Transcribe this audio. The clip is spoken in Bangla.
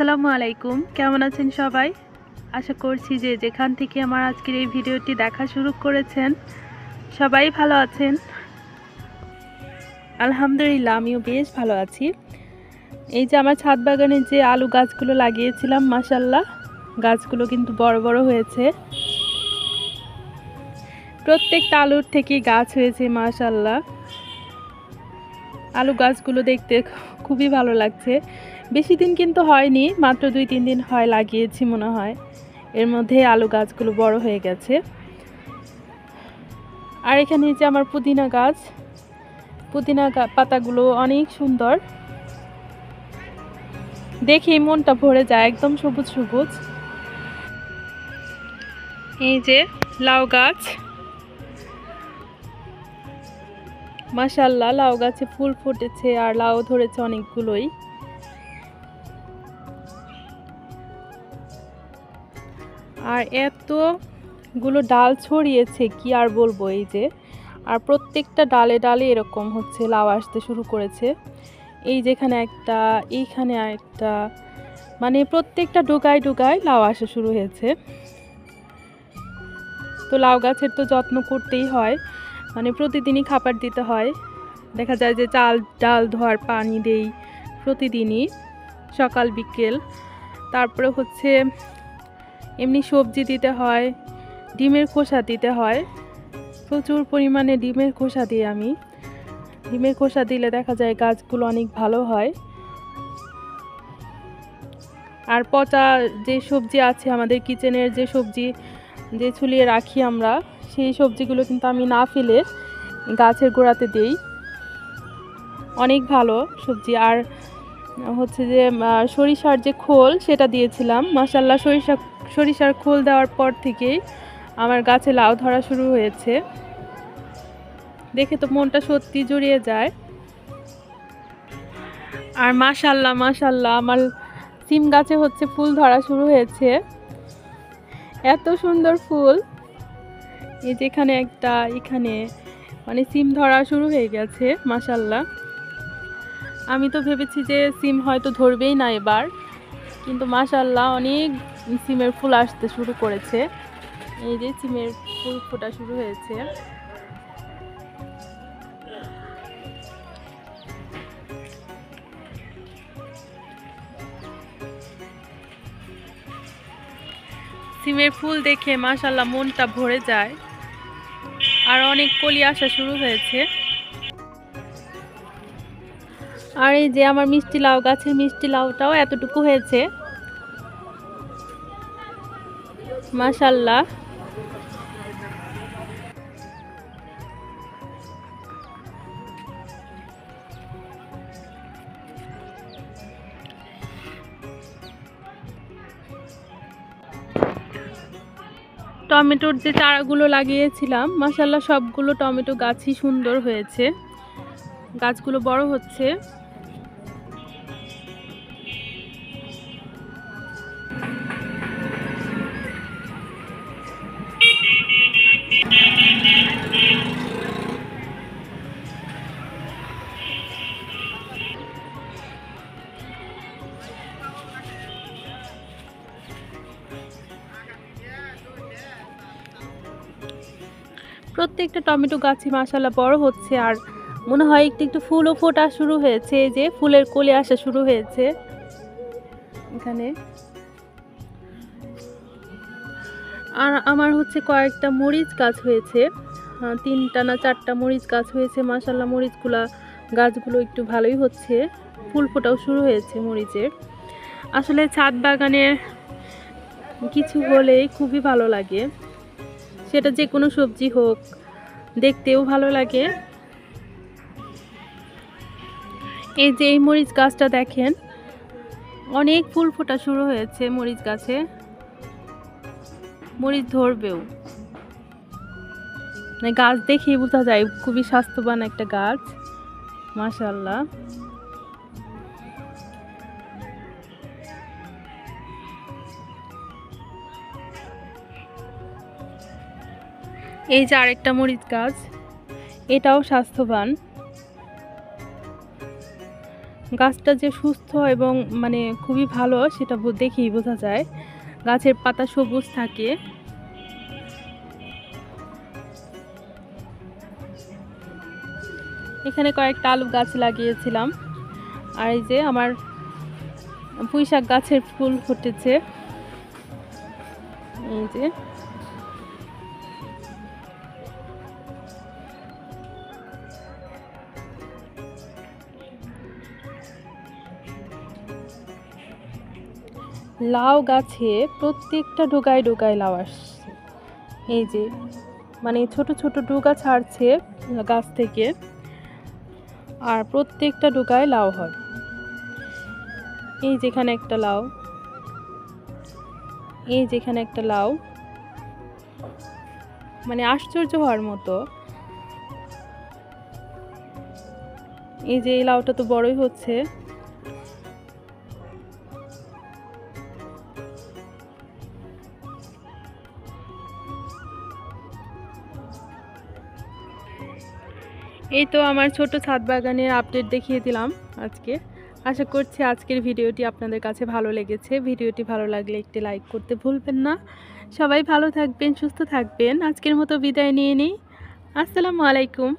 আসসালামু আলাইকুম, কেমন আছেন সবাই? আশা করছি যে যেখান থেকে আমার আজকের এই ভিডিওটি দেখা শুরু করেছেন সবাই ভালো আছেন। আলহামদুলিল্লাহ আমিও বেশ ভালো আছি। এই যে আমার ছাদ বাগানে যে আলু গাছগুলো লাগিয়েছিলাম, মাশাআল্লাহ গাছগুলো কিন্তু বড় বড় হয়েছে। প্রত্যেকটা আলুর থেকে গাছ হয়েছে মাশাআল্লাহ। আলু গাছগুলো দেখতে খুবই ভালো লাগছে। বেশি দিন কিন্তু হয়নি, মাত্র 2-3 দিন হয় লাগিয়েছি মনে হয়। এর মধ্যে আলু গাছগুলো বড় হয়ে গেছে। আর এখানে যে আমার পুদিনা গাছ, পুদিনা পাতাগুলো অনেক সুন্দর, দেখে মনটা ভরে যায়, একদম সবুজ সবুজ। এই যে লাউ গাছ, মাশাআল্লাহ লাউ গাছে ফুল ফুটেছে আর লাউ ধরেছে অনেকগুলোই। আর এতগুলো ডাল ছড়িয়েছে কি আর বলবো। এই যে আর প্রত্যেকটা ডালে ডালে এরকম হচ্ছে লাউ আসতে শুরু করেছে। এই যেখানে একটা, এইখানে একটা, মানে প্রত্যেকটা ডুগায় ডুগায় লাউ আসা শুরু হয়েছে। তো লাউ গাছের তো যত্ন করতেই হয়, মানে প্রতিদিনই খাবার দিতে হয়। দেখা যায় যে চাল ডাল ধোয়ার পানি দেই প্রতিদিনই, সকাল বিকেল। তারপরে হচ্ছে এমনি সবজি দিতে হয়, ডিমের খোসা দিতে হয়। প্রচুর পরিমাণে ডিমের খোসা দিই আমি। ডিমের খোসা দিলে দেখা যায় গাছগুলো অনেক ভালো হয়। আর পচা যে সবজি আছে আমাদের কিচেনের, যে সবজি যে ছুলিয়ে রাখি আমরা, সেই সবজিগুলো কিন্তু আমি না ফেলে গাছের গোড়াতে দেই। অনেক ভালো সবজি। আর হচ্ছে যে সরিষার যে খোল সেটা দিয়েছিলাম, মাশাআল্লাহ সরিষার খোল দেওয়ার পর থেকেই আমার গাছে লাউ ধরা শুরু হয়েছে। দেখে তো মনটা সত্যি জুড়িয়ে যায়। আর মাশাআল্লাহ মাশাআল্লাহ আমার সিম গাছে হচ্ছে ফুল ধরা শুরু হয়েছে, এত সুন্দর ফুল। এই যেখানে একটা, এখানে মানে সিম ধরা শুরু হয়ে গেছে মাশাআল্লাহ। আমি তো ভেবেছি যে সিম হয়তো ধরবেই না এবার, কিন্তু মাশাআল্লাহ অনেক সিমের ফুল আসতে শুরু করেছে। এই যে সিমের ফুল ফোটা শুরু হয়েছে। সিমের ফুল দেখে মাশাআল্লাহ মনটা ভরে যায়। আর অনেক কলি আসা শুরু হয়েছে। আর এই যে আমার মিষ্টি লাউ গাছের মিষ্টি লাউটাও এতটুকু হয়েছে মাশাআল্লাহ। টমেটোর যে চারাগুলো লাগিয়েছিলাম, মাশাআল্লাহ সবগুলো টমেটো গাছই সুন্দর হয়েছে, গাছগুলো বড় হচ্ছে। প্রত্যেকটা টমেটো গাছই মাশাআল্লাহ বড় হচ্ছে। আর মনে হয় একটু একটু ফুলও ফোটা শুরু হয়েছে, এই যে ফুলের কলি আসা শুরু হয়েছে এখানে। আর আমার হচ্ছে কয়েকটা মরিচ গাছ হয়েছে, 3টা না 4টা মরিচ গাছ হয়েছে মাশাআল্লাহ। মরিচগুলা গাছগুলো একটু ভালোই হচ্ছে, ফুল ফোটাও শুরু হয়েছে মরিচের। আসলে ছাদ বাগানের কিছু হলেই খুবই ভালো লাগে, সেটা যে কোনো সবজি হোক, দেখতেও ভালো লাগে। এই যে এই মরিচ গাছটা দেখেন, অনেক ফুল ফোটা শুরু হয়েছে মরিচ গাছে, মরিচ ধরবেও, মানে গাছ দেখেই বোঝা যায় খুবই স্বাস্থ্যবান একটা গাছ মাশাআল্লাহ। এই যে আরেকটা মরিচ গাছ, এটাও স্বাস্থ্যবান। গাছটা যে সুস্থ এবং মানে খুবই ভালো সেটা দেখেই বোঝা যায়। গাছের পাতা সবুজ থাকে। এখানে কয়েকটা আলু গাছ লাগিয়েছিলাম। আর এই যে আমার পুঁইশাক গাছের ফুল ফুটেছে, এই যে। লাউ গাছে প্রত্যেকটা ডোগায় ডোগায় লাউ আসছে, এই যে মানে ছোট ছোট ডোগা ছাড়ছে গাছ থেকে, আর প্রত্যেকটা ডোগায় লাউ হয়। এই যেখানে একটা লাউ, এই যেখানে একটা লাউ, মানে আশ্চর্য হওয়ার মতো। এই যে এই লাউটা তো বড়ই হচ্ছে। এই তো আমার ছোট ছাদ বাগানের আপডেট দেখিয়ে দিলাম আজকে। আশা করছি আজকের ভিডিওটি আপনাদের কাছে ভালো লেগেছে। ভিডিওটি ভালো লাগলে একটি লাইক করতে ভুলবেন না। সবাই ভালো থাকবেন, সুস্থ থাকবেন। আজকের মতো বিদায় নিয়ে নিই। আসসালামু আলাইকুম।